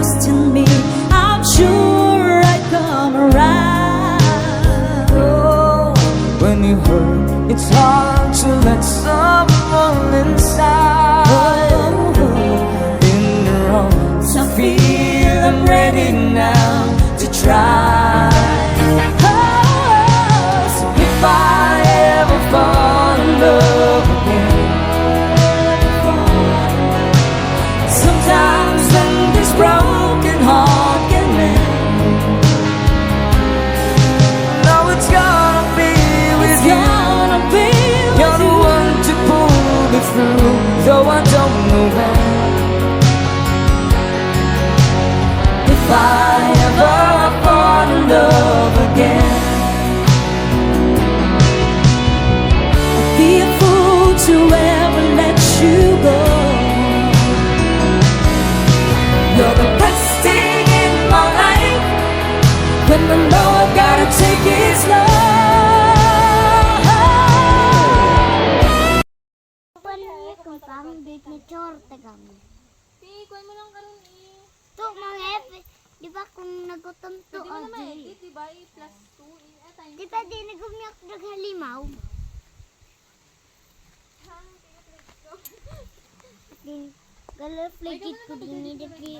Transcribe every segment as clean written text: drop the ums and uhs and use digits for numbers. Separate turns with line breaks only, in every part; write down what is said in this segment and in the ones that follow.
trust in me, I'm sure I'd come around.
Oh, when you hurt, it's hard to let someone inside. In the wrong,
So
I feel I'm ready now to try. So if I ever fall in love again, sometimes when this broken heart can mend, no, it's gonna be with you. You're the one to pull me through, though I don't know when. If I ever fall in love again,
I'd be a fool to ever let you go.
you're the best thing in my life. When I know I gotta take it slow.
Kumpang big na chorte kami.
Kuhan mo lang karon eh.
To mga epe, di ba kung nagutom to
Pwede mo na
o
ma-edit, diba? Plus 2 at time.
di ba di nagumyak naghalimaw? Din galafligit ko din ni dagi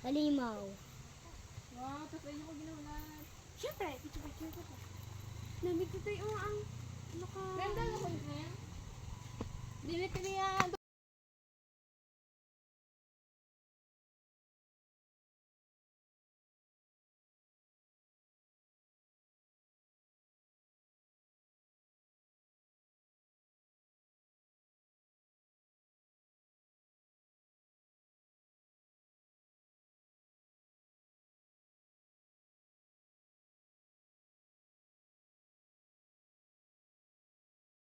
halimaw.
Wow, tapos ayun ko ginahulan. Siyempre, picture ko pa. Namig ko tayo ang naka... Ganda na ko yun. Dili ka niya